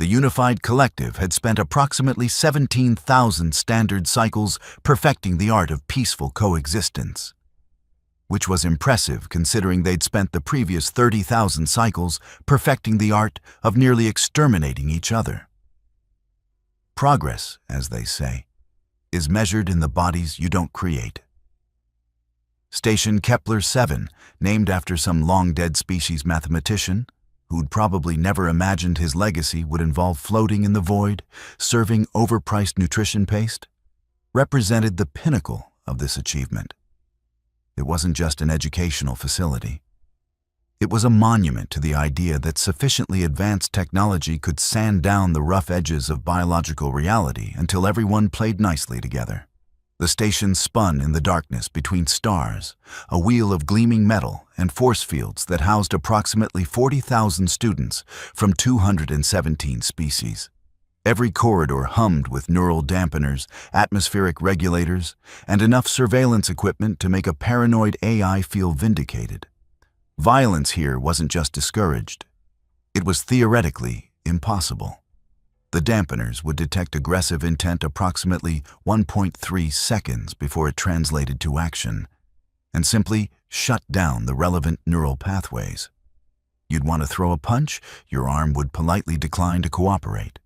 The unified collective had spent approximately 17,000 standard cycles perfecting the art of peaceful coexistence, which was impressive considering they'd spent the previous 30,000 cycles perfecting the art of nearly exterminating each other. Progress, as they say, is measured in the bodies you don't create. Station Kepler-7, named after some long-dead species mathematician, who'd probably never imagined his legacy would involve floating in the void, serving overpriced nutrition paste, represented the pinnacle of this achievement. It wasn't just an educational facility. It was a monument to the idea that sufficiently advanced technology could sand down the rough edges of biological reality until everyone played nicely together. The station spun in the darkness between stars, a wheel of gleaming metal and force fields that housed approximately 40,000 students from 217 species. Every corridor hummed with neural dampeners, atmospheric regulators, and enough surveillance equipment to make a paranoid AI feel vindicated. Violence here wasn't just discouraged. It was theoretically impossible. The dampeners would detect aggressive intent approximately 1.3 seconds before it translated to action, and simply shut down the relevant neural pathways. You'd want to throw a punch, your arm would politely decline to cooperate.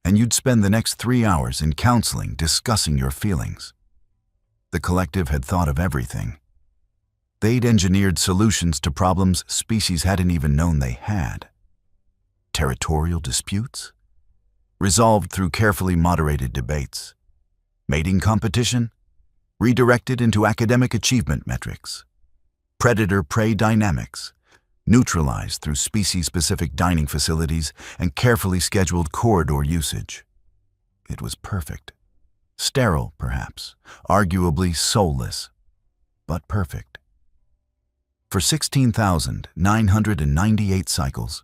And you'd spend the next 3 hours in counseling discussing your feelings. The collective had thought of everything. They'd engineered solutions to problems species hadn't even known they had. Territorial disputes? Resolved through carefully moderated debates. Mating competition? Redirected into academic achievement metrics. Predator-prey dynamics? Neutralized through species-specific dining facilities and carefully scheduled corridor usage. It was perfect. Sterile, perhaps. Arguably soulless. But perfect. For 16,998 cycles,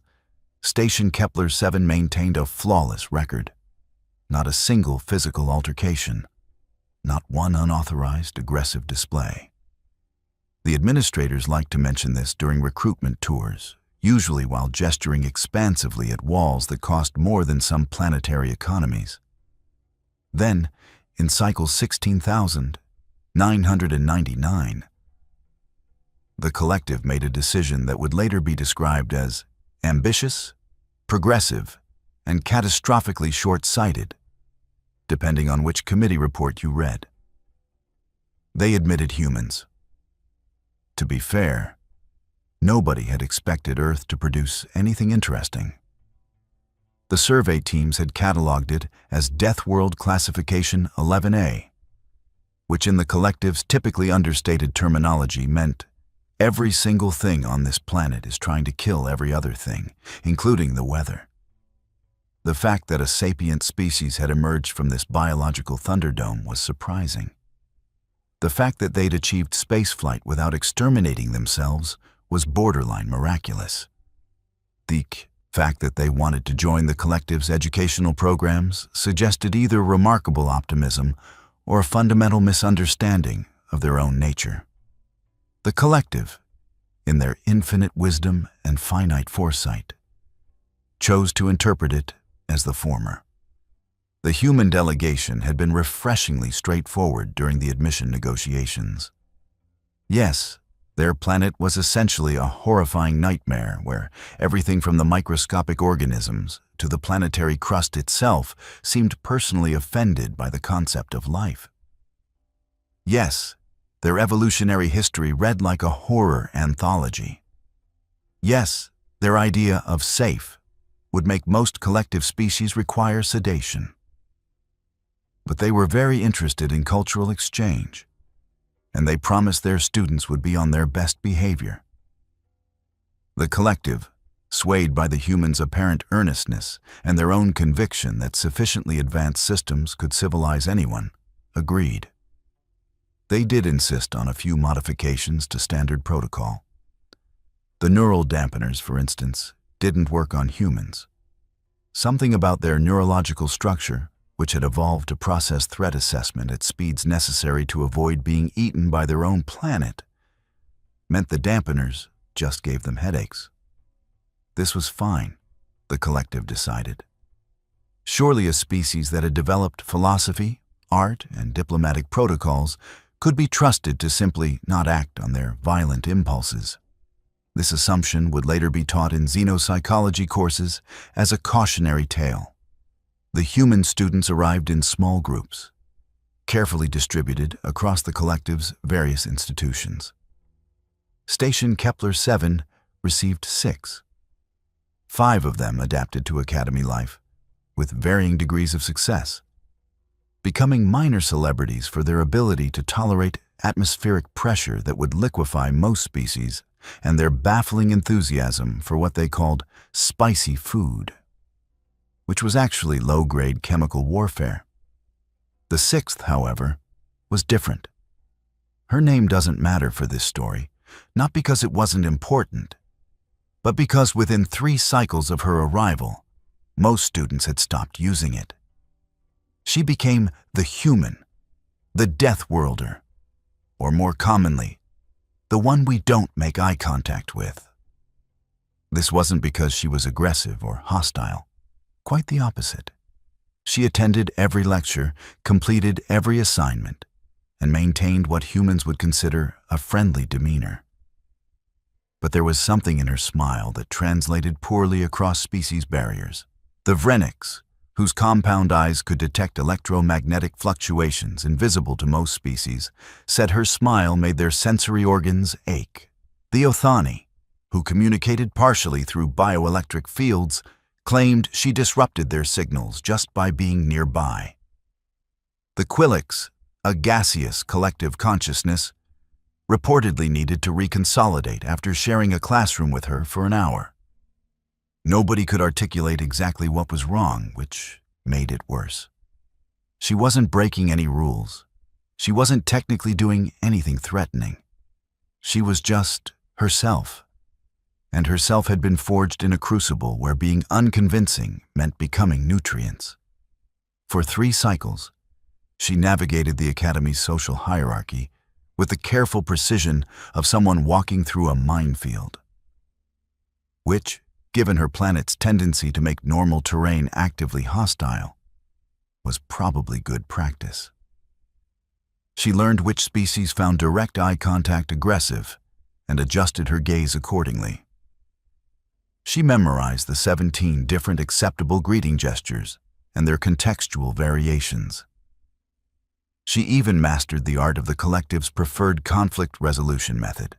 Station Kepler-7 maintained a flawless record. Not a single physical altercation. Not one unauthorized aggressive display. The administrators liked to mention this during recruitment tours, usually while gesturing expansively at walls that cost more than some planetary economies. Then, in cycle 16,999, the collective made a decision that would later be described as ambitious, progressive, and catastrophically short-sighted, depending on which committee report you read. They admitted humans. To be fair, nobody had expected Earth to produce anything interesting. The survey teams had cataloged it as Deathworld Classification 11A, which in the collective's typically understated terminology meant every single thing on this planet is trying to kill every other thing, including the weather. The fact that a sapient species had emerged from this biological thunderdome was surprising. The fact that they'd achieved spaceflight without exterminating themselves was borderline miraculous. The fact that they wanted to join the collective's educational programs suggested either remarkable optimism or a fundamental misunderstanding of their own nature. The collective, in their infinite wisdom and finite foresight, chose to interpret it as the former. The human delegation had been refreshingly straightforward during the admission negotiations. Yes, their planet was essentially a horrifying nightmare where everything from the microscopic organisms to the planetary crust itself seemed personally offended by the concept of life. Yes, their evolutionary history read like a horror anthology. Yes, their idea of safe would make most collective species require sedation. But they were very interested in cultural exchange, and they promised their students would be on their best behavior. The collective, swayed by the humans' apparent earnestness and their own conviction that sufficiently advanced systems could civilize anyone, agreed. They did insist on a few modifications to standard protocol. The neural dampeners, for instance, didn't work on humans. Something about their neurological structure, which had evolved to process threat assessment at speeds necessary to avoid being eaten by their own planet, meant the dampeners just gave them headaches. This was fine, the collective decided. Surely a species that had developed philosophy, art, and diplomatic protocols could be trusted to simply not act on their violent impulses. This assumption would later be taught in xenopsychology courses as a cautionary tale. The human students arrived in small groups, carefully distributed across the collective's various institutions. Station Kepler-7 received 6. 5 of them adapted to academy life, with varying degrees of success, becoming minor celebrities for their ability to tolerate atmospheric pressure that would liquefy most species, and their baffling enthusiasm for what they called spicy food, which was actually low-grade chemical warfare. The 6th, however, was different. Her name doesn't matter for this story, not because it wasn't important, but because within 3 cycles of her arrival, most students had stopped using it. She became the human, the Deathworlder, or more commonly, the one we don't make eye contact with. This wasn't because she was aggressive or hostile. Quite the opposite. She attended every lecture, completed every assignment, and maintained what humans would consider a friendly demeanor. But there was something in her smile that translated poorly across species barriers. The Vreniks, whose compound eyes could detect electromagnetic fluctuations invisible to most species, said her smile made their sensory organs ache. The Othani, who communicated partially through bioelectric fields, claimed she disrupted their signals just by being nearby. The Quilics, a gaseous collective consciousness, reportedly needed to reconsolidate after sharing a classroom with her for an hour. Nobody could articulate exactly what was wrong, which made it worse. She wasn't breaking any rules. She wasn't technically doing anything threatening. She was just herself. And herself had been forged in a crucible where being unconvincing meant becoming nutrients. For 3 cycles, she navigated the Academy's social hierarchy with the careful precision of someone walking through a minefield, which, given her planet's tendency to make normal terrain actively hostile, was probably good practice. She learned which species found direct eye contact aggressive and adjusted her gaze accordingly. She memorized the 17 different acceptable greeting gestures and their contextual variations. She even mastered the art of the collective's preferred conflict resolution method,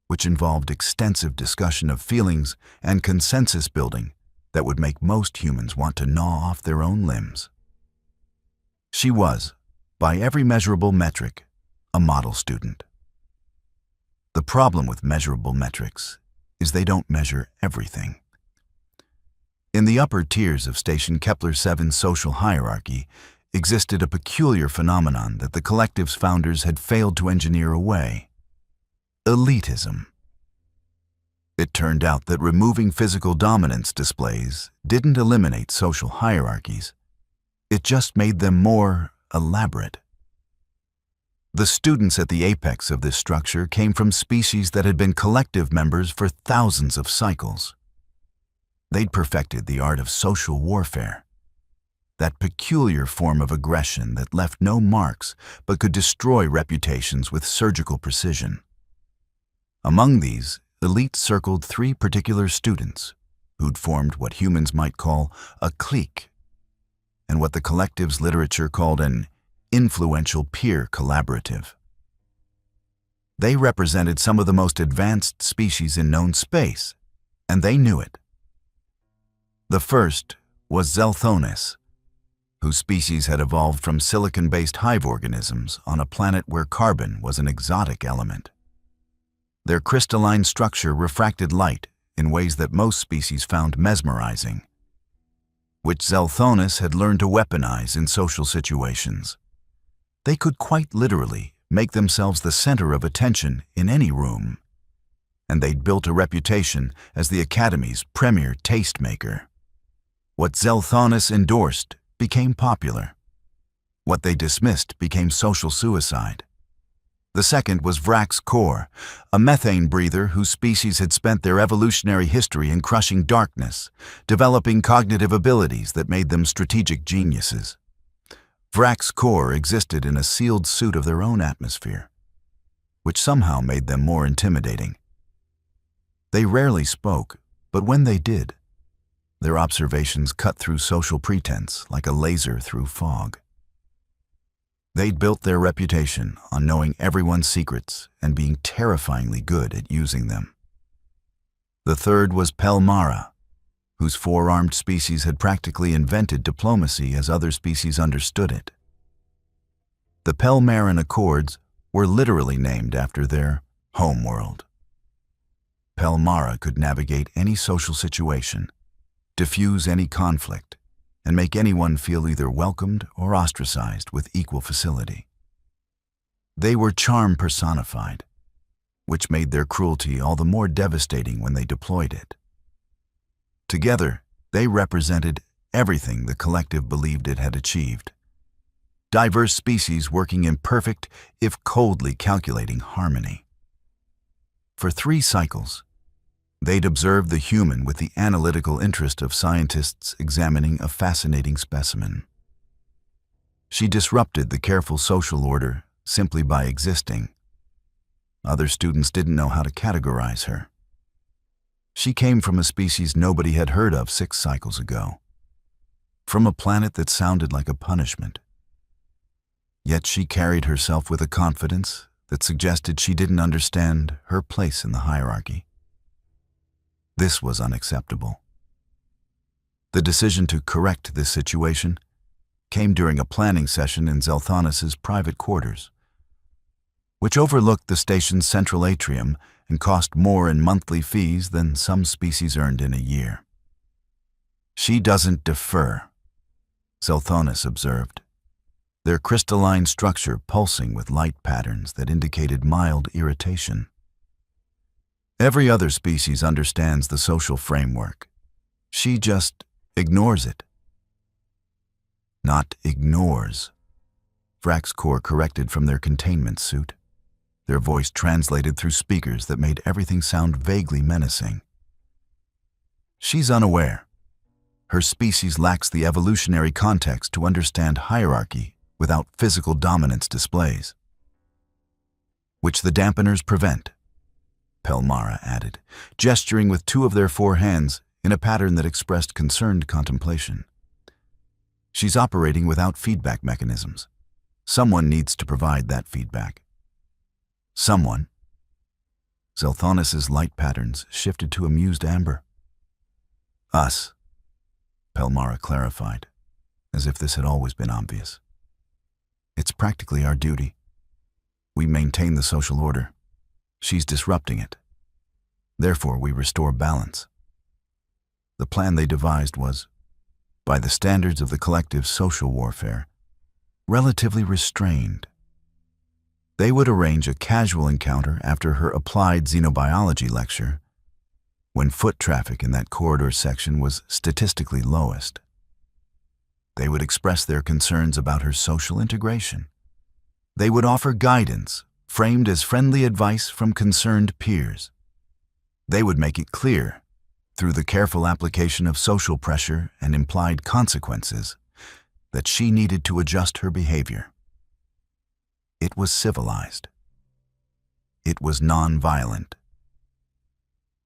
which involved extensive discussion of feelings and consensus building that would make most humans want to gnaw off their own limbs. She was, by every measurable metric, a model student. The problem with measurable metrics is they don't measure everything. In the upper tiers of Station Kepler-7's social hierarchy existed a peculiar phenomenon that the collective's founders had failed to engineer away: elitism. It turned out that removing physical dominance displays didn't eliminate social hierarchies. It just made them more elaborate. The students at the apex of this structure came from species that had been collective members for thousands of cycles. They'd perfected the art of social warfare, that peculiar form of aggression that left no marks but could destroy reputations with surgical precision. Among these, elites circled 3 particular students who'd formed what humans might call a clique, and what the collective's literature called an influential peer collaborative. They represented some of the most advanced species in known space, and they knew it. The first was Zelthonis, whose species had evolved from silicon-based hive organisms on a planet where carbon was an exotic element. Their crystalline structure refracted light in ways that most species found mesmerizing, which Zelthonis had learned to weaponize in social situations. They could quite literally make themselves the center of attention in any room, and they'd built a reputation as the Academy's premier tastemaker. What Zelthonis endorsed became popular. What they dismissed became social suicide. The second was Vrax Kor, a methane breather whose species had spent their evolutionary history in crushing darkness, developing cognitive abilities that made them strategic geniuses. Vrax Kor existed in a sealed suit of their own atmosphere, which somehow made them more intimidating. They rarely spoke, but when they did, their observations cut through social pretense like a laser through fog. They'd built their reputation on knowing everyone's secrets and being terrifyingly good at using them. The third was Pelmara, whose four-armed species had practically invented diplomacy as other species understood it. The Pelmaran Accords were literally named after their homeworld. Pelmara could navigate any social situation, diffuse any conflict, and make anyone feel either welcomed or ostracized with equal facility. They were charm personified, which made their cruelty all the more devastating when they deployed it. Together, they represented everything the collective believed it had achieved. Diverse species working in perfect, if coldly calculating, harmony. For 3 cycles, they'd observed the human with the analytical interest of scientists examining a fascinating specimen. She disrupted the careful social order simply by existing. Other students didn't know how to categorize her. She came from a species nobody had heard of 6 cycles ago, from a planet that sounded like a punishment. Yet she carried herself with a confidence that suggested she didn't understand her place in the hierarchy. This was unacceptable. The decision to correct this situation came during a planning session in Zelthanis' private quarters, which overlooked the station's central atrium and cost more in monthly fees than some species earned in a year. She doesn't defer, Zelthanis observed, their crystalline structure pulsing with light patterns that indicated mild irritation. Every other species understands the social framework. She just ignores it. Not ignores, Vrax Kor corrected from their containment suit, their voice translated through speakers that made everything sound vaguely menacing. She's unaware. Her species lacks the evolutionary context to understand hierarchy without physical dominance displays, which the dampeners prevent, Pelmara added, gesturing with 2 of their 4 hands in a pattern that expressed concerned contemplation. She's operating without feedback mechanisms. Someone needs to provide that feedback. Someone. Zelthanis' light patterns shifted to amused amber. Us, Pelmara clarified, as if this had always been obvious. It's practically our duty. We maintain the social order. She's disrupting it. Therefore, we restore balance. The plan they devised was, by the standards of the collective social warfare, relatively restrained. They would arrange a casual encounter after her applied xenobiology lecture, when foot traffic in that corridor section was statistically lowest. They would express their concerns about her social integration. They would offer guidance, framed as friendly advice from concerned peers. They would make it clear, through the careful application of social pressure and implied consequences, that she needed to adjust her behavior. It was civilized. It was non-violent.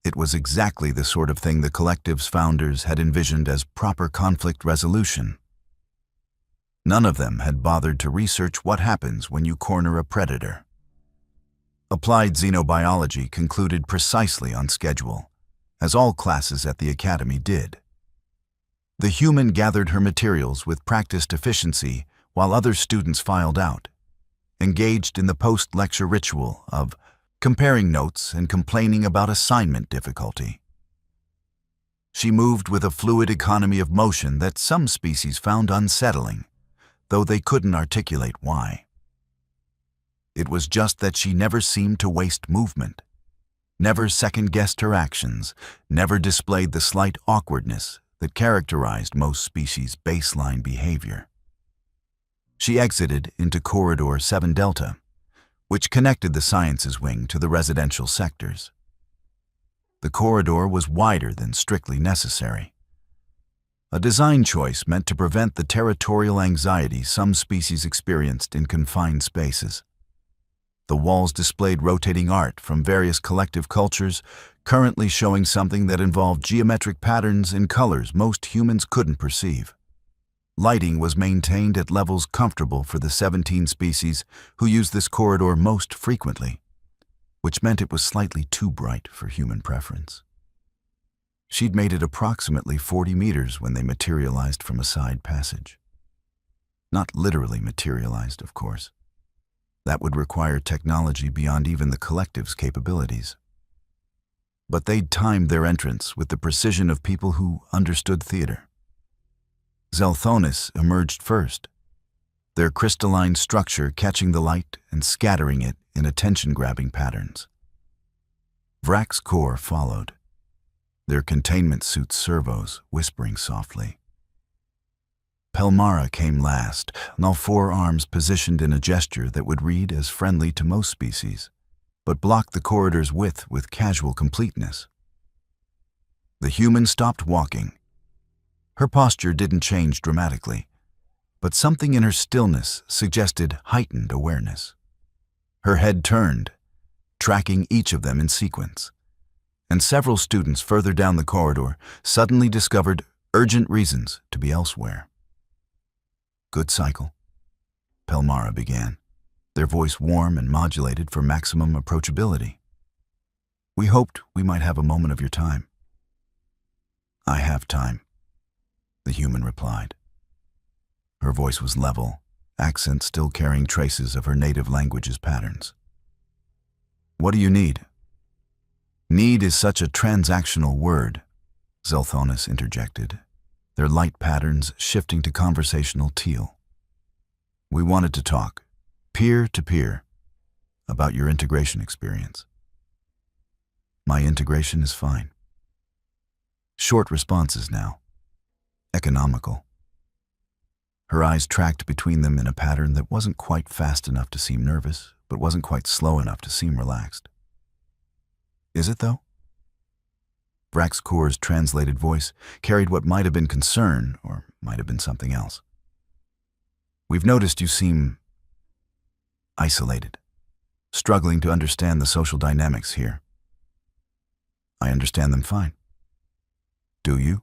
It was exactly the sort of thing the collective's founders had envisioned as proper conflict resolution. None of them had bothered to research what happens when you corner a predator. Applied xenobiology concluded precisely on schedule, as all classes at the academy did. The human gathered her materials with practiced efficiency while other students filed out, engaged in the post-lecture ritual of comparing notes and complaining about assignment difficulty. She moved with a fluid economy of motion that some species found unsettling, though they couldn't articulate why. It was just that she never seemed to waste movement, never second-guessed her actions, never displayed the slight awkwardness that characterized most species' baseline behavior. She exited into Corridor 7 Delta, which connected the sciences wing to the residential sectors. The corridor was wider than strictly necessary, a design choice meant to prevent the territorial anxiety some species experienced in confined spaces. The walls displayed rotating art from various collective cultures, currently showing something that involved geometric patterns in colors most humans couldn't perceive. Lighting was maintained at levels comfortable for the 17 species who used this corridor most frequently, which meant it was slightly too bright for human preference. She'd made it approximately 40 meters when they materialized from a side passage. Not literally materialized, of course. That would require technology beyond even the collective's capabilities. But they'd timed their entrance with the precision of people who understood theater. Zelthonis emerged first, their crystalline structure catching the light and scattering it in attention-grabbing patterns. Vrax's core followed, their containment suit servos whispering softly. Pelmara came last, all four arms positioned in a gesture that would read as friendly to most species, but blocked the corridor's width with casual completeness. The human stopped walking. Her posture didn't change dramatically, but something in her stillness suggested heightened awareness. Her head turned, tracking each of them in sequence, and several students further down the corridor suddenly discovered urgent reasons to be elsewhere. "Good cycle," Pelmara began, their voice warm and modulated for maximum approachability. "We hoped we might have a moment of your time." "I have time," the human replied. Her voice was level, accent still carrying traces of her native language's patterns. "What do you need?" "Need is such a transactional word," Zelthonis interjected, their light patterns shifting to conversational teal. "We wanted to talk, peer to peer, about your integration experience." "My integration is fine." Short responses now, economical. Her eyes tracked between them in a pattern that wasn't quite fast enough to seem nervous, but wasn't quite slow enough to seem relaxed. "Is it, though?" Vrax's core's translated voice carried what might have been concern, or might have been something else. "We've noticed you seem isolated, struggling to understand the social dynamics here." "I understand them fine." "Do you?"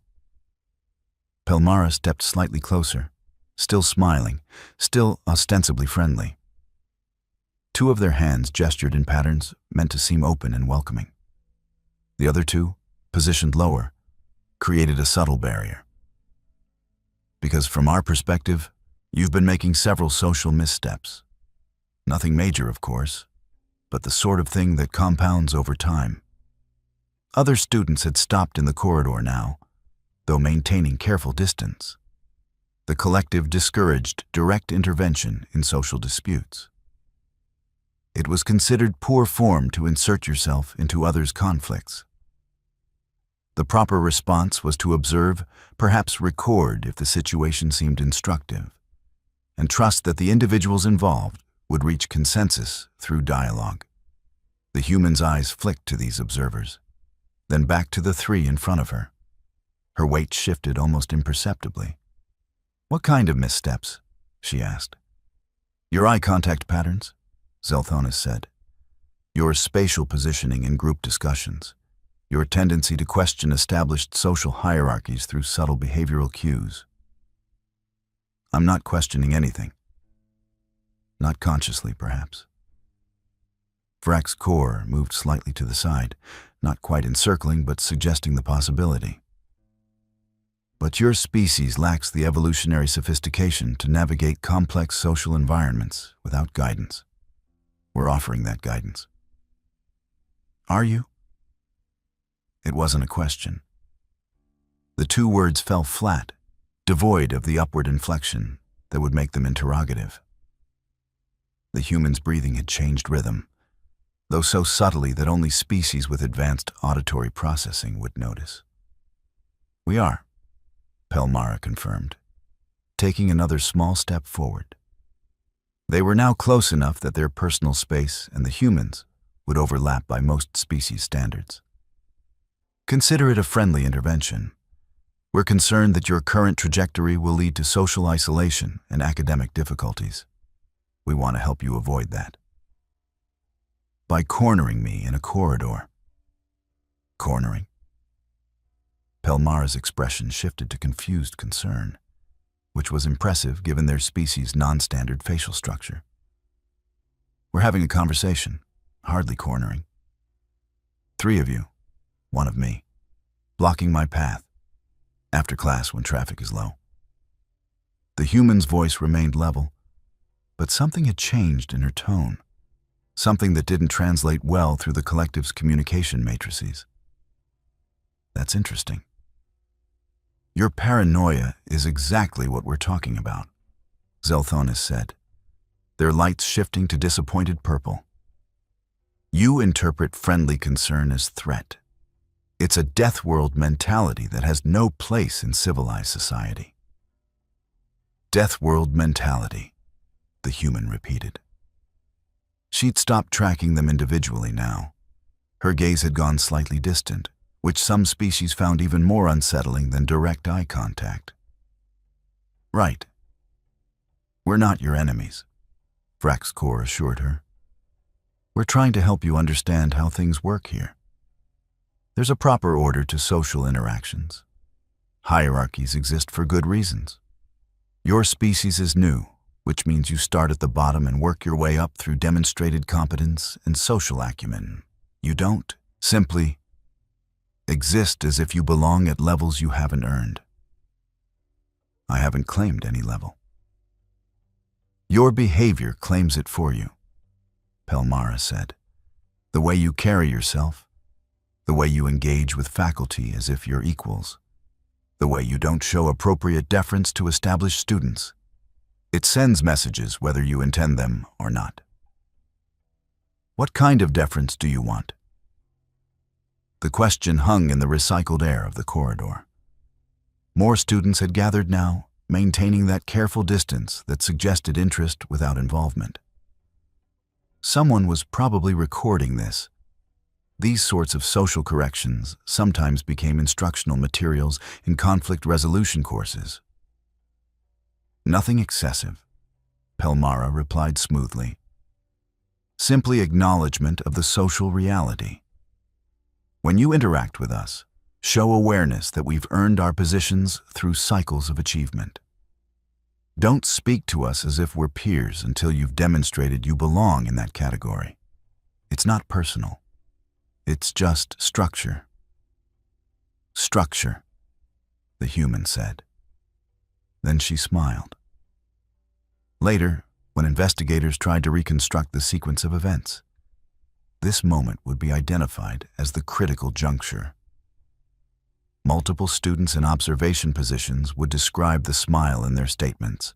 Pelmara stepped slightly closer, still smiling, still ostensibly friendly. Two of their hands gestured in patterns meant to seem open and welcoming. The other two, positioned lower, created a subtle barrier. "Because from our perspective, you've been making several social missteps. Nothing major, of course, but the sort of thing that compounds over time." Other students had stopped in the corridor now, though maintaining careful distance. The collective discouraged direct intervention in social disputes. It was considered poor form to insert yourself into others' conflicts. The proper response was to observe, perhaps record if the situation seemed instructive, and trust that the individuals involved would reach consensus through dialogue. The human's eyes flicked to these observers, then back to the three in front of her. Her weight shifted almost imperceptibly. "What kind of missteps?" she asked. "Your eye contact patterns," Zelthonis said. "Your spatial positioning in group discussions. Your tendency to question established social hierarchies through subtle behavioral cues." "I'm not questioning anything." "Not consciously, perhaps." Vrax's core moved slightly to the side, not quite encircling, but suggesting the possibility. "But your species lacks the evolutionary sophistication to navigate complex social environments without guidance. We're offering that guidance." "Are you?" It wasn't a question. The two words fell flat, devoid of the upward inflection that would make them interrogative. The human's breathing had changed rhythm, though so subtly that only species with advanced auditory processing would notice. "We are," Pelmara confirmed, taking another small step forward. They were now close enough that their personal space and the humans would overlap by most species standards. Consider it a friendly intervention. We're concerned that your current trajectory will lead to social isolation and academic difficulties. We want to help you avoid that. By cornering me in a corridor. Cornering? Pelmara's expression shifted to confused concern, which was impressive given their species' non-standard facial structure. We're having a conversation, hardly cornering. 3 of you, 1 of me, blocking my path, after class when traffic is low. The human's voice remained level, but something had changed in her tone, something that didn't translate well through the collective's communication matrices. That's interesting. Your paranoia is exactly what we're talking about, Zelthonis said, their lights shifting to disappointed purple. You interpret friendly concern as threat. It's a Deathworld mentality that has no place in civilized society. Deathworld mentality, the human repeated. She'd stopped tracking them individually now. Her gaze had gone slightly distant, which some species found even more unsettling than direct eye contact. Right. We're not your enemies, Vraxkor assured her. We're trying to help you understand how things work here. There's a proper order to social interactions. Hierarchies exist for good reasons. Your species is new, which means you start at the bottom and work your way up through demonstrated competence and social acumen. You don't simply exist as if you belong at levels you haven't earned. I haven't claimed any level. Your behavior claims it for you, Pelmara said. The way you carry yourself, the way you engage with faculty as if you're equals, the way you don't show appropriate deference to established students. It sends messages whether you intend them or not. What kind of deference do you want? The question hung in the recycled air of the corridor. More students had gathered now, maintaining that careful distance that suggested interest without involvement. Someone was probably recording this. These sorts of social corrections sometimes became instructional materials in conflict resolution courses. Nothing excessive, Pelmara replied smoothly. Simply acknowledgement of the social reality. When you interact with us, show awareness that we've earned our positions through cycles of achievement. Don't speak to us as if we're peers until you've demonstrated you belong in that category. It's not personal. It's just structure. Structure, the human said. Then she smiled. Later, when investigators tried to reconstruct the sequence of events, this moment would be identified as the critical juncture. Multiple students in observation positions would describe the smile in their statements,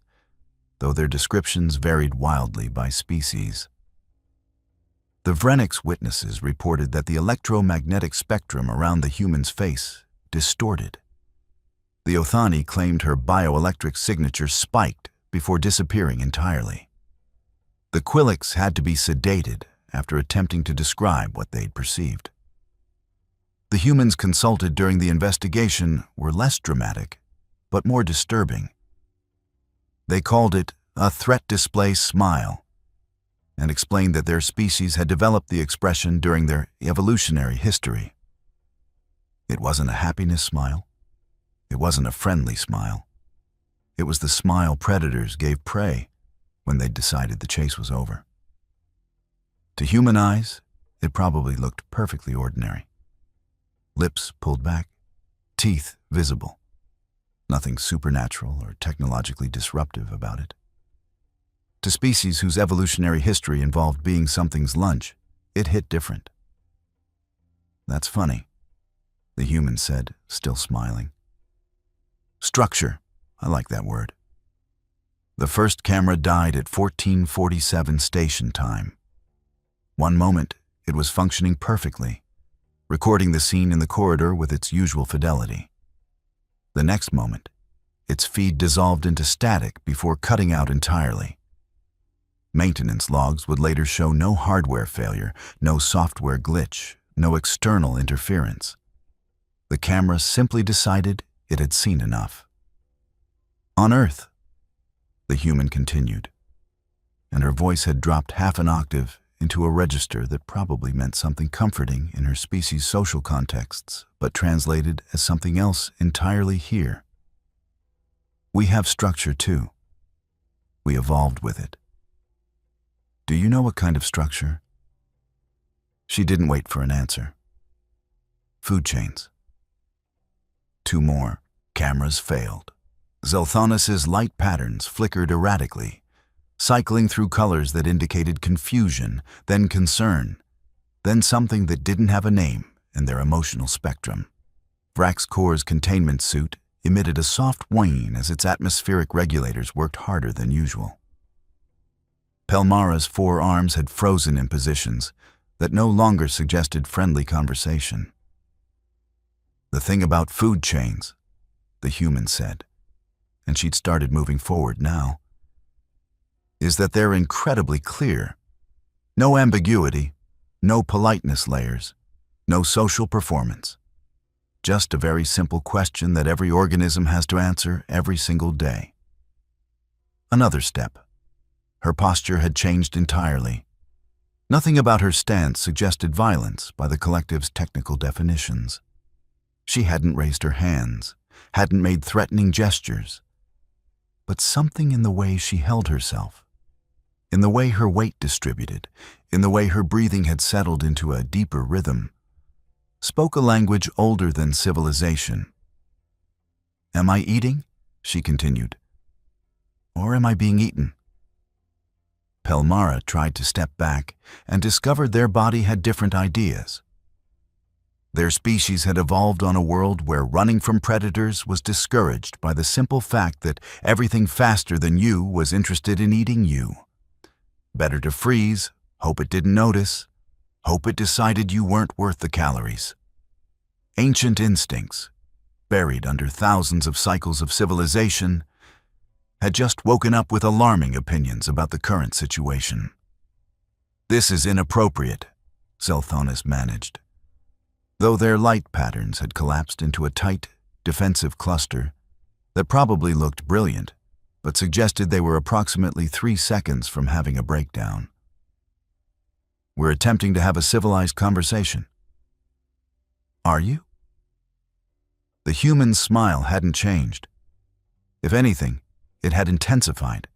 though their descriptions varied wildly by species. The Vrenix witnesses reported that the electromagnetic spectrum around the human's face distorted. The Othani claimed her bioelectric signature spiked before disappearing entirely. The Quilix had to be sedated after attempting to describe what they'd perceived. The humans consulted during the investigation were less dramatic, but more disturbing. They called it a threat display smile, and explained that their species had developed the expression during their evolutionary history. It wasn't a happiness smile. It wasn't a friendly smile. It was the smile predators gave prey when they decided the chase was over. To human eyes, it probably looked perfectly ordinary. Lips pulled back, teeth visible. Nothing supernatural or technologically disruptive about it. To species whose evolutionary history involved being something's lunch, it hit different. That's funny, the human said, still smiling. Structure, I like that word. The first camera died at 1447 station time. One moment, it was functioning perfectly, recording the scene in the corridor with its usual fidelity. The next moment, its feed dissolved into static before cutting out entirely. Maintenance logs would later show no hardware failure, no software glitch, no external interference. The camera simply decided it had seen enough. On Earth, the human continued, and her voice had dropped half an octave into a register that probably meant something comforting in her species' social contexts, but translated as something else entirely here. We have structure too. We evolved with it. Do you know what kind of structure? She didn't wait for an answer. Food chains. Two more. Cameras failed. Zelthonis's light patterns flickered erratically, cycling through colors that indicated confusion, then concern, then something that didn't have a name in their emotional spectrum. Vraxcor's containment suit emitted a soft whine as its atmospheric regulators worked harder than usual. Pelmara's four arms had frozen in positions that no longer suggested friendly conversation. The thing about food chains, the human said, and she'd started moving forward now, is that they're incredibly clear. No ambiguity, no politeness layers, no social performance. Just a very simple question that every organism has to answer every single day. Another step. Her posture had changed entirely. Nothing about her stance suggested violence by the collective's technical definitions. She hadn't raised her hands, hadn't made threatening gestures, but something in the way she held herself, in the way her weight distributed, in the way her breathing had settled into a deeper rhythm, spoke a language older than civilization. "Am I eating?" she continued. "Or am I being eaten?" Pelmara tried to step back and discovered their body had different ideas. Their species had evolved on a world where running from predators was discouraged by the simple fact that everything faster than you was interested in eating you. Better to freeze, hope it didn't notice, hope it decided you weren't worth the calories. Ancient instincts, buried under thousands of cycles of civilization, had just woken up with alarming opinions about the current situation. "This is inappropriate," Zelthonis managed. Though their light patterns had collapsed into a tight, defensive cluster that probably looked brilliant, but suggested they were approximately 3 seconds from having a breakdown. "We're attempting to have a civilized conversation." "Are you?" The human's smile hadn't changed. If anything, it had intensified,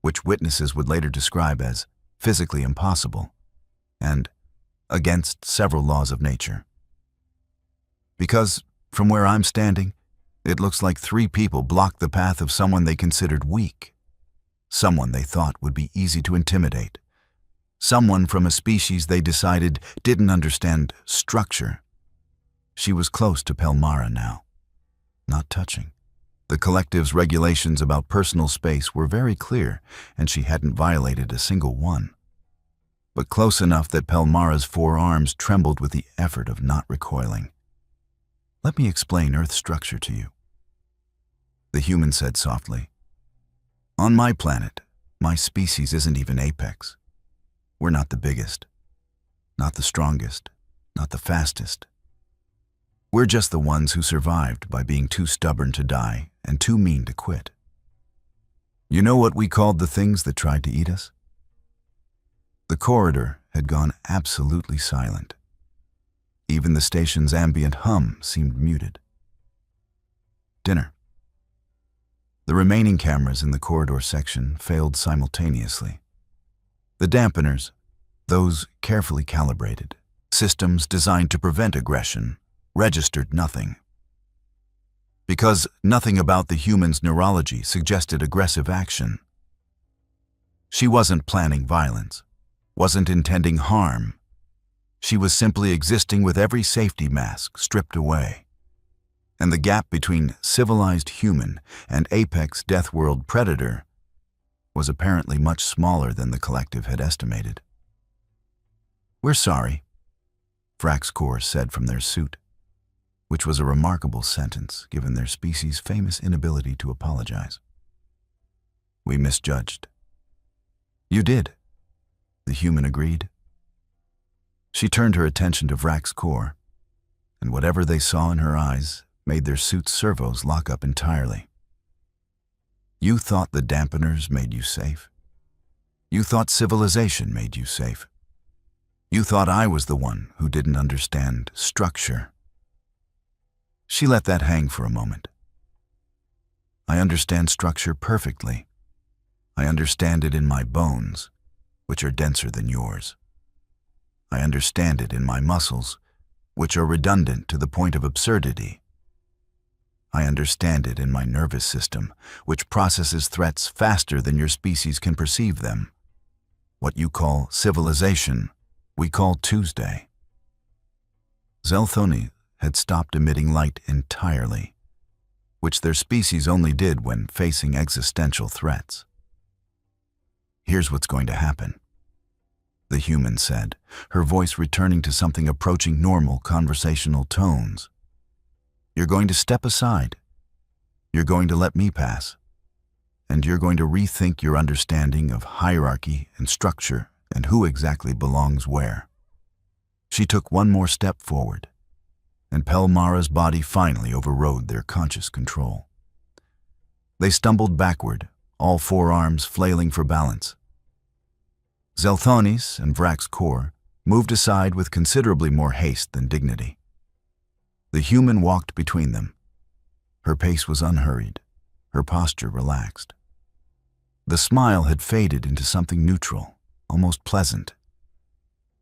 which witnesses would later describe as physically impossible and against several laws of nature. "Because, from where I'm standing, it looks like 3 people blocked the path of someone they considered weak, someone they thought would be easy to intimidate, someone from a species they decided didn't understand structure." She was close to Pelmara now, not touching. The collective's regulations about personal space were very clear, and she hadn't violated a single one, but close enough that Pelmara's 4 arms trembled with the effort of not recoiling. "Let me explain Earth structure to you," the human said softly. "On my planet, my species isn't even apex. We're not the biggest, not the strongest, not the fastest. We're just the ones who survived by being too stubborn to die and too mean to quit. You know what we called the things that tried to eat us?" The corridor had gone absolutely silent. Even the station's ambient hum seemed muted. "Dinner." The remaining cameras in the corridor section failed simultaneously. The dampeners, those carefully calibrated, systems designed to prevent aggression, registered nothing. Because nothing about the human's neurology suggested aggressive action. She wasn't planning violence, wasn't intending harm. She was simply existing with every safety mask stripped away. And the gap between civilized human and apex Deathworld predator was apparently much smaller than the collective had estimated. "We're sorry," Vraxcor said from their suit, which was a remarkable sentence given their species' famous inability to apologize. "We misjudged." You did, the human agreed. She turned her attention to Vrak's core, and whatever they saw in her eyes made their suit's servos lock up entirely. You thought the dampeners made you safe. You thought civilization made you safe. You thought I was the one who didn't understand structure. She let that hang for a moment. I understand structure perfectly. I understand it in my bones, which are denser than yours. I understand it in my muscles, which are redundant to the point of absurdity. I understand it in my nervous system, which processes threats faster than your species can perceive them. What you call civilization, we call Tuesday. Zelthoni had stopped emitting light entirely, which their species only did when facing existential threats. Here's what's going to happen, the human said, her voice returning to something approaching normal conversational tones. You're going to step aside. You're going to let me pass. And you're going to rethink your understanding of hierarchy and structure and who exactly belongs where. She took one more step forward, and Pelmara's body finally overrode their conscious control. They stumbled backward, all four arms flailing for balance. Zelthoni's and Vrak's core moved aside with considerably more haste than dignity. The human walked between them. Her pace was unhurried, her posture relaxed. The smile had faded into something neutral, almost pleasant.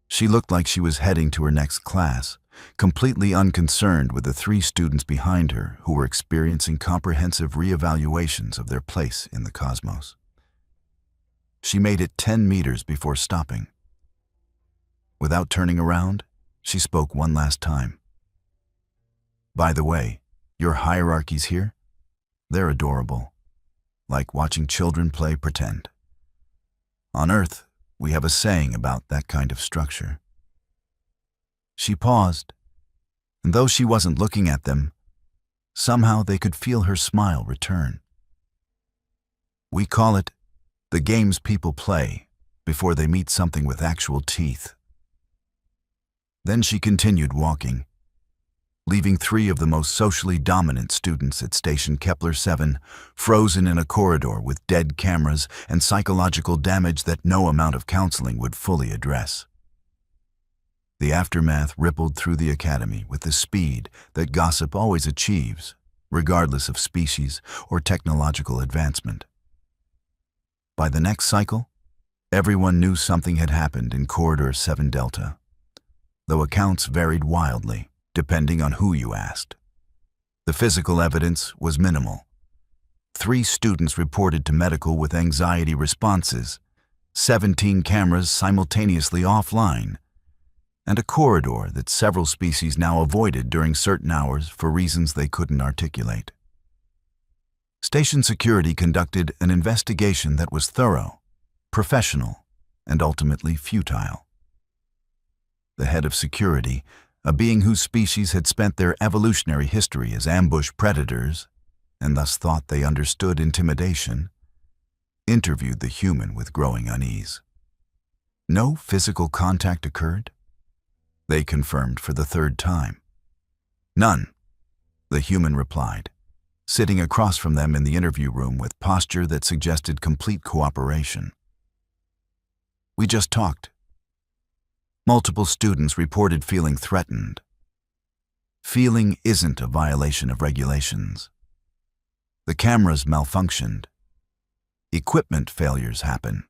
She looked like she was heading to her next class, completely unconcerned with the three students behind her who were experiencing comprehensive reevaluations of their place in the cosmos. She made it 10 meters before stopping. Without turning around, she spoke one last time. By the way, your hierarchies here? They're adorable, like watching children play pretend. On Earth, we have a saying about that kind of structure. She paused, and though she wasn't looking at them, somehow they could feel her smile return. We call it the games people play before they meet something with actual teeth. Then she continued walking, leaving three of the most socially dominant students at Station Kepler 7 frozen in a corridor with dead cameras and psychological damage that no amount of counseling would fully address. The aftermath rippled through the academy with the speed that gossip always achieves, regardless of species or technological advancement. By the next cycle, everyone knew something had happened in Corridor 7 Delta, though accounts varied wildly, depending on who you asked. The physical evidence was minimal. 3 students reported to medical with anxiety responses, 17 cameras simultaneously offline, and a corridor that several species now avoided during certain hours for reasons they couldn't articulate. Station security conducted an investigation that was thorough, professional, and ultimately futile. The head of security, a being whose species had spent their evolutionary history as ambush predators, and thus thought they understood intimidation, interviewed the human with growing unease. No physical contact occurred? They confirmed for the 3rd time. None, the human replied, sitting across from them in the interview room with posture that suggested complete cooperation. We just talked. Multiple students reported feeling threatened. Feeling isn't a violation of regulations. The cameras malfunctioned. Equipment failures happen.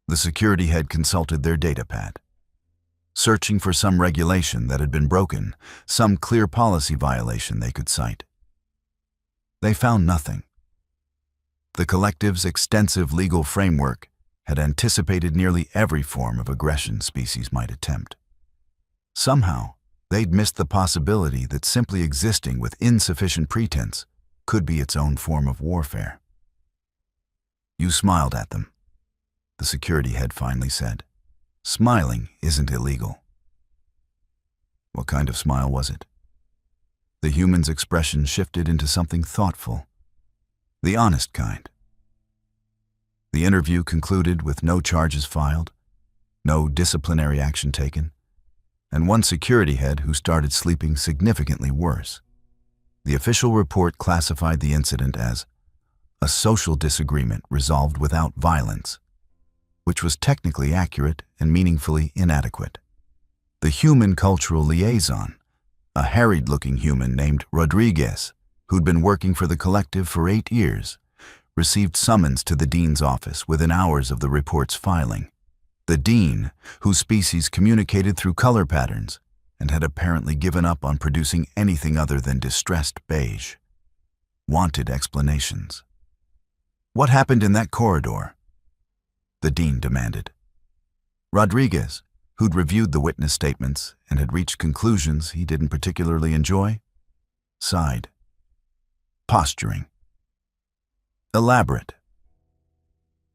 The security head consulted their datapad, searching for some regulation that had been broken, some clear policy violation they could cite. They found nothing. The collective's extensive legal framework had anticipated nearly every form of aggression species might attempt. Somehow, they'd missed the possibility that simply existing with insufficient pretense could be its own form of warfare. You smiled at them, the security head finally said. Smiling isn't illegal. What kind of smile was it? The human's expression shifted into something thoughtful. The honest kind. The interview concluded with no charges filed, no disciplinary action taken, and one security head who started sleeping significantly worse. The official report classified the incident as a social disagreement resolved without violence, which was technically accurate and meaningfully inadequate. The human cultural liaison, a harried-looking human named Rodriguez, who'd been working for the collective for 8 years, received summons to the dean's office within hours of the report's filing. The dean, whose species communicated through color patterns and had apparently given up on producing anything other than distressed beige, wanted explanations. "What happened in that corridor?" the dean demanded. Rodriguez, who'd reviewed the witness statements and had reached conclusions he didn't particularly enjoy, sighed. Posturing. Elaborate.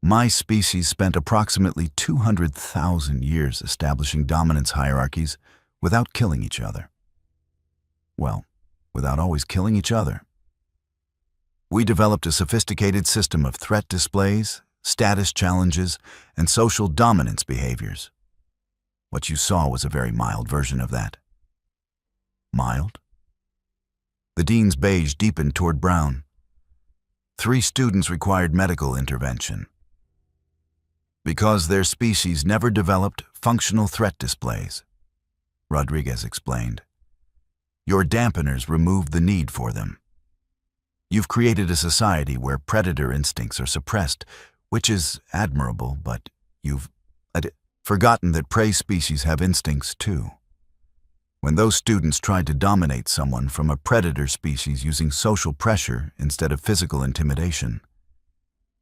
My species spent approximately 200,000 years establishing dominance hierarchies without killing each other. Well, without always killing each other. We developed a sophisticated system of threat displays, status challenges, and social dominance behaviors. What you saw was a very mild version of that. Mild? The dean's beige deepened toward brown. 3 students required medical intervention because their species never developed functional threat displays, Rodriguez explained. Your dampeners removed the need for them. You've created a society where predator instincts are suppressed, which is admirable, but you've forgotten that prey species have instincts too. When those students tried to dominate someone from a predator species using social pressure instead of physical intimidation,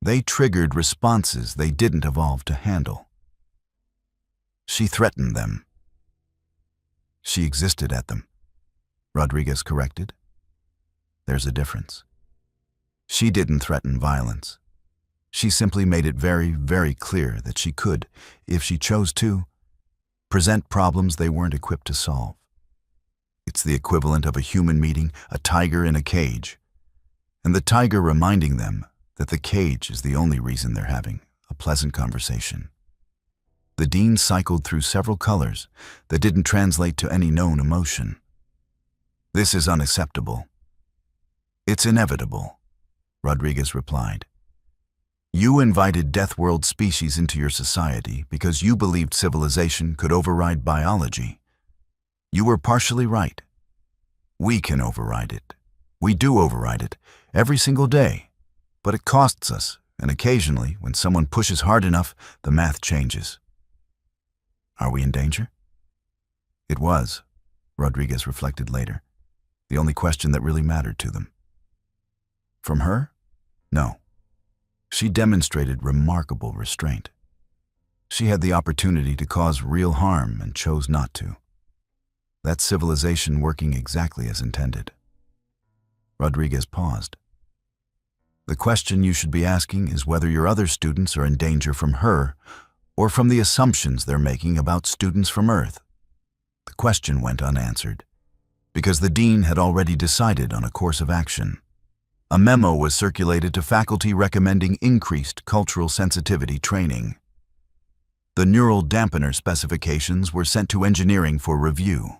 they triggered responses they didn't evolve to handle. She threatened them. She existed at them, Rodriguez corrected. There's a difference. She didn't threaten violence. She simply made it very, very clear that she could, if she chose to, present problems they weren't equipped to solve. It's the equivalent of a human meeting a tiger in a cage, and the tiger reminding them that the cage is the only reason they're having a pleasant conversation. The dean cycled through several colors that didn't translate to any known emotion. This is unacceptable. It's inevitable, Rodriguez replied. You invited Deathworld species into your society because you believed civilization could override biology. You were partially right. We can override it. We do override it every single day. But it costs us, and occasionally, when someone pushes hard enough, the math changes. Are we in danger? It was, Rodriguez reflected later, the only question that really mattered to them. From her? No. She demonstrated remarkable restraint. She had the opportunity to cause real harm and chose not to. That's civilization working exactly as intended. Rodriguez paused. The question you should be asking is whether your other students are in danger from her or from the assumptions they're making about students from Earth. The question went unanswered because the dean had already decided on a course of action. A memo was circulated to faculty recommending increased cultural sensitivity training. The neural dampener specifications were sent to engineering for review.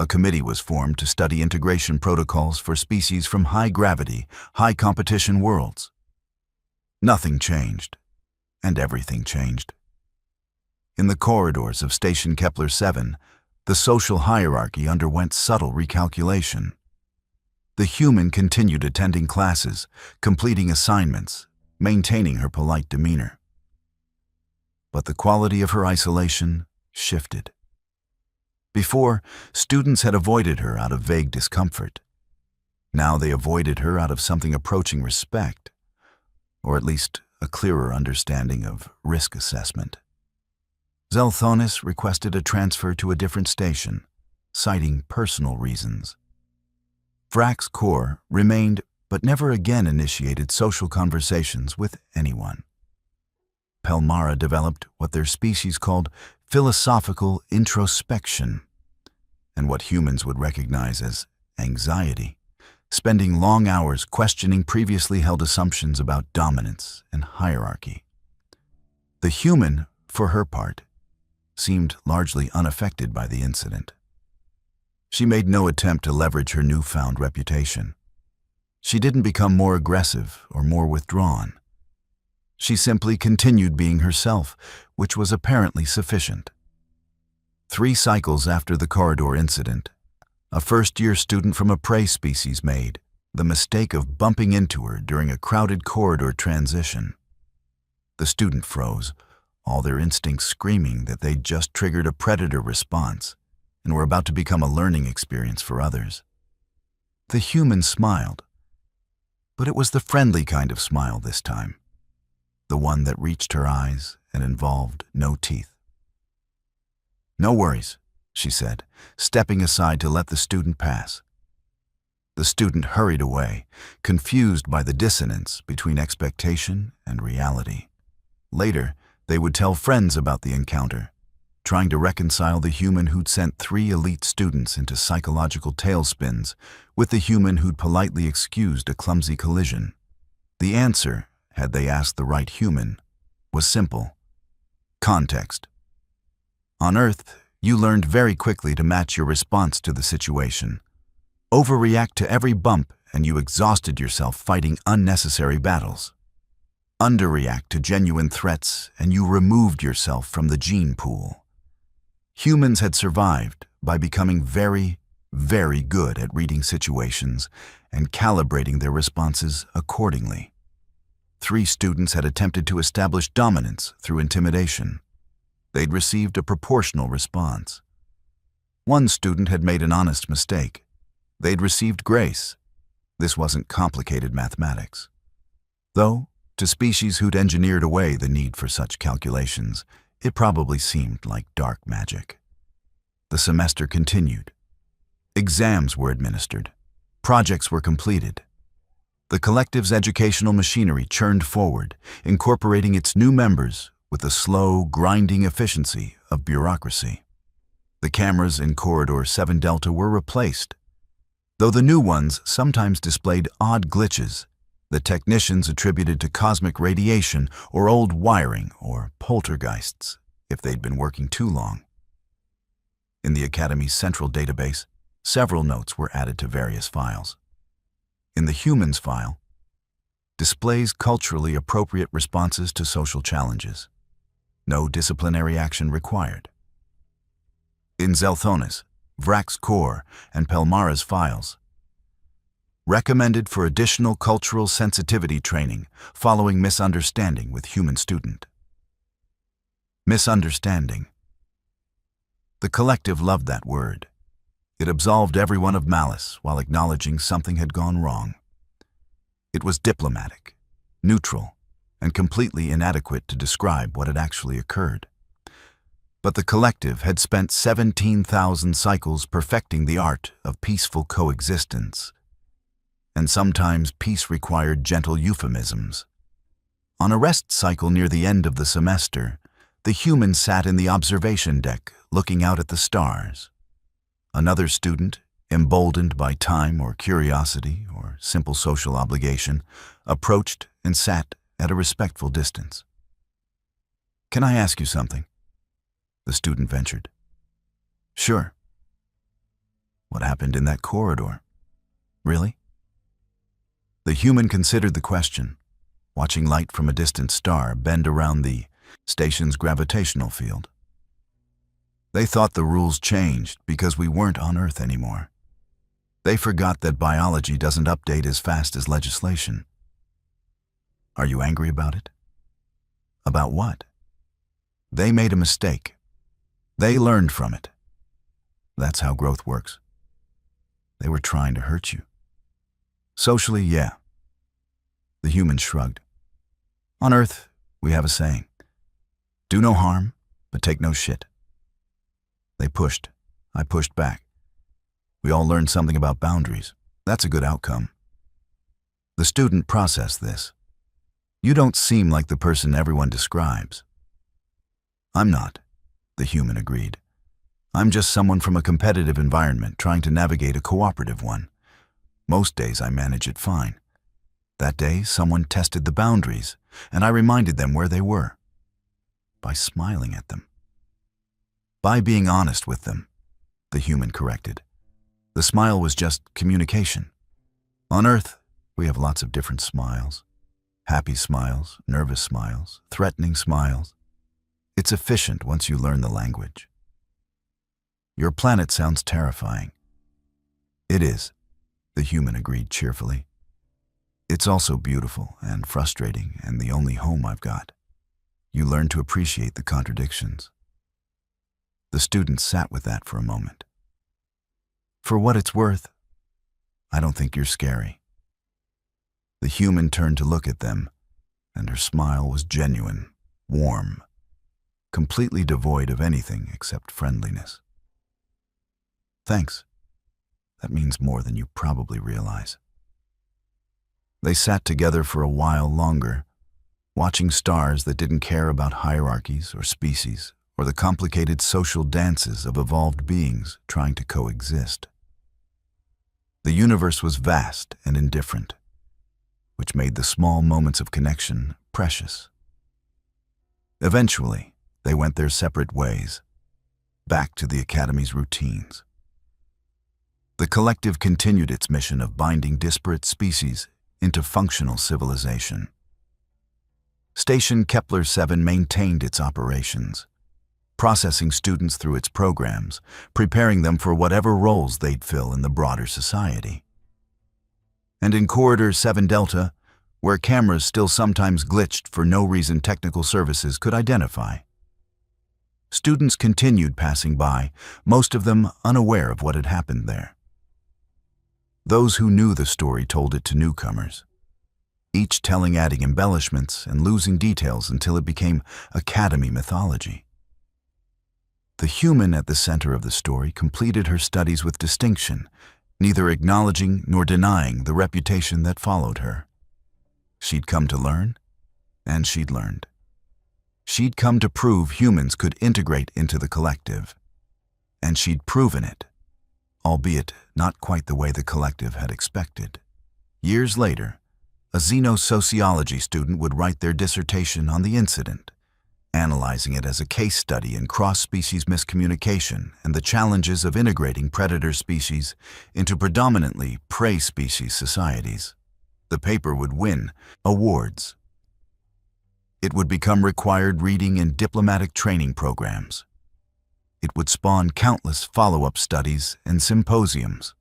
A committee was formed to study integration protocols for species from high-gravity, high-competition worlds. Nothing changed, and everything changed. In the corridors of Station Kepler 7, the social hierarchy underwent subtle recalculation. The human continued attending classes, completing assignments, maintaining her polite demeanor. But the quality of her isolation shifted. Before, students had avoided her out of vague discomfort. Now they avoided her out of something approaching respect, or at least a clearer understanding of risk assessment. Zelthonis requested a transfer to a different station, citing personal reasons. Vrax's core remained but never again initiated social conversations with anyone. Pelmara developed what their species called philosophical introspection, and what humans would recognize as anxiety, spending long hours questioning previously held assumptions about dominance and hierarchy. The human, for her part, seemed largely unaffected by the incident. She made no attempt to leverage her newfound reputation. She didn't become more aggressive or more withdrawn. She simply continued being herself, which was apparently sufficient. 3 cycles after the corridor incident, a first-year student from a prey species made the mistake of bumping into her during a crowded corridor transition. The student froze, all their instincts screaming that they'd just triggered a predator response and were about to become a learning experience for others. The human smiled, but it was the friendly kind of smile this time, the one that reached her eyes and involved no teeth. "No worries," she said, stepping aside to let the student pass. The student hurried away, confused by the dissonance between expectation and reality. Later, they would tell friends about the encounter, trying to reconcile the human who'd sent 3 elite students into psychological tailspins with the human who'd politely excused a clumsy collision. The answer, had they asked the right human, was simple: context. On Earth, you learned very quickly to match your response to the situation. Overreact to every bump and you exhausted yourself fighting unnecessary battles. Underreact to genuine threats and you removed yourself from the gene pool. Humans had survived by becoming very, very good at reading situations and calibrating their responses accordingly. 3 students had attempted to establish dominance through intimidation. They'd received a proportional response. 1 student had made an honest mistake. They'd received grace. This wasn't complicated mathematics. Though, to species who'd engineered away the need for such calculations, it probably seemed like dark magic. The semester continued. Exams were administered. Projects were completed. The collective's educational machinery churned forward, incorporating its new members with the slow, grinding efficiency of bureaucracy. The cameras in Corridor 7 Delta were replaced. Though the new ones sometimes displayed odd glitches, the technicians attributed to cosmic radiation or old wiring or poltergeists if they'd been working too long. In the Academy's central database, several notes were added to various files. In the humans file, displays culturally appropriate responses to social challenges. No disciplinary action required. In Zelthonis, Vrak's core, and Pelmara's files, recommended for additional cultural sensitivity training following misunderstanding with human student. Misunderstanding. The collective loved that word. It absolved everyone of malice while acknowledging something had gone wrong. It was diplomatic, neutral, and completely inadequate to describe what had actually occurred. But the collective had spent 17,000 cycles perfecting the art of peaceful coexistence. And sometimes peace required gentle euphemisms. On a rest cycle near the end of the semester, the human sat in the observation deck looking out at the stars. Another student, emboldened by time or curiosity or simple social obligation, approached and sat at a respectful distance. "Can I ask you something?" the student ventured. "Sure." "What happened in that corridor? Really?" The human considered the question, watching light from a distant star bend around the station's gravitational field. They thought the rules changed because we weren't on Earth anymore. They forgot that biology doesn't update as fast as legislation. "Are you angry about it?" "About what?" "They made a mistake. They learned from it. That's how growth works." "They were trying to hurt you." "Socially, yeah." The human shrugged. "On Earth, we have a saying, do no harm, but take no shit." They pushed. I pushed back. We all learned something about boundaries. That's a good outcome. The student processed this. "You don't seem like the person everyone describes." "I'm not," the human agreed. "I'm just someone from a competitive environment trying to navigate a cooperative one. Most days I manage it fine. That day, someone tested the boundaries, and I reminded them where they were. By smiling at them. By being honest with them, the human corrected. The smile was just communication. On Earth, we have lots of different smiles. Happy smiles, nervous smiles, threatening smiles. It's efficient once you learn the language. Your planet sounds terrifying. It is, the human agreed cheerfully. It's also beautiful and frustrating and the only home I've got. You learn to appreciate the contradictions. The student sat with that for a moment. For what it's worth, I don't think you're scary. The human turned to look at them, and her smile was genuine, warm, completely devoid of anything except friendliness. Thanks. That means more than you probably realize. They sat together for a while longer, watching stars that didn't care about hierarchies or species, or the complicated social dances of evolved beings trying to coexist. The universe was vast and indifferent, which made the small moments of connection precious. Eventually, they went their separate ways, back to the Academy's routines. The collective continued its mission of binding disparate species into functional civilization. Station Kepler-7 maintained its operations, processing students through its programs, preparing them for whatever roles they'd fill in the broader society. And in Corridor 7 Delta, where cameras still sometimes glitched for no reason technical services could identify, students continued passing by, most of them unaware of what had happened there. Those who knew the story told it to newcomers, each telling adding embellishments and losing details until it became Academy mythology. The human at the center of the story completed her studies with distinction, neither acknowledging nor denying the reputation that followed her. She'd come to learn, and she'd learned. She'd come to prove humans could integrate into the collective, and she'd proven it, albeit not quite the way the collective had expected. Years later, a xenosociology student would write their dissertation on the incident, analyzing it as a case study in cross-species miscommunication and the challenges of integrating predator species into predominantly prey species societies. The paper would win awards. It would become required reading in diplomatic training programs. It would spawn countless follow-up studies and symposiums.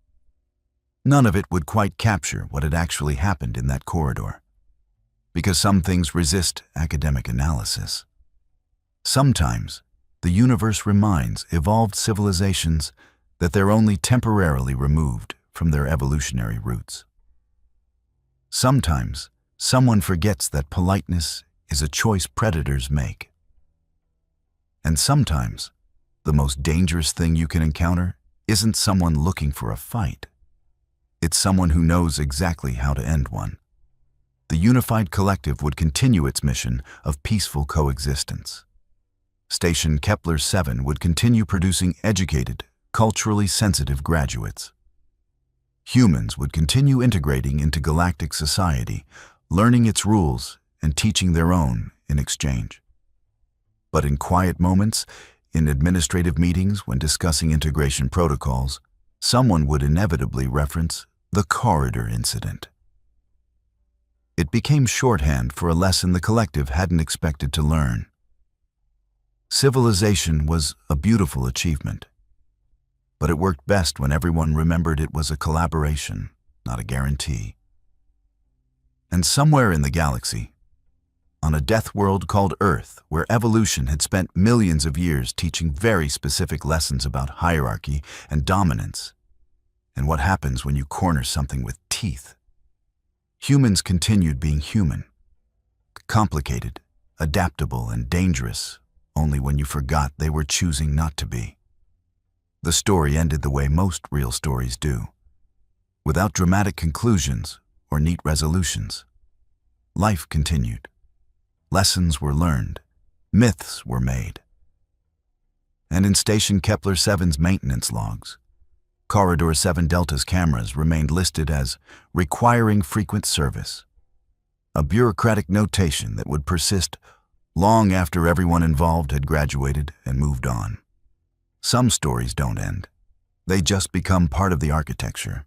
None of it would quite capture what had actually happened in that corridor, because some things resist academic analysis. Sometimes, the universe reminds evolved civilizations that they're only temporarily removed from their evolutionary roots. Sometimes, someone forgets that politeness is a choice predators make. And sometimes, the most dangerous thing you can encounter isn't someone looking for a fight. It's someone who knows exactly how to end one. The unified collective would continue its mission of peaceful coexistence. Station Kepler-7 would continue producing educated, culturally sensitive graduates. Humans would continue integrating into galactic society, learning its rules and teaching their own in exchange. But in quiet moments, in administrative meetings when discussing integration protocols, someone would inevitably reference the corridor incident. It became shorthand for a lesson the collective hadn't expected to learn. Civilization was a beautiful achievement, but it worked best when everyone remembered it was a collaboration, not a guarantee. And somewhere in the galaxy, on a death world called Earth, where evolution had spent millions of years teaching very specific lessons about hierarchy and dominance, and what happens when you corner something with teeth, humans continued being human, complicated, adaptable, and dangerous, only when you forgot they were choosing not to be. The story ended the way most real stories do, without dramatic conclusions or neat resolutions. Life continued. Lessons were learned. Myths were made. And in Station Kepler-7's maintenance logs, Corridor 7 Delta's cameras remained listed as requiring frequent service, a bureaucratic notation that would persist long after everyone involved had graduated and moved on. Some stories don't end. They just become part of the architecture.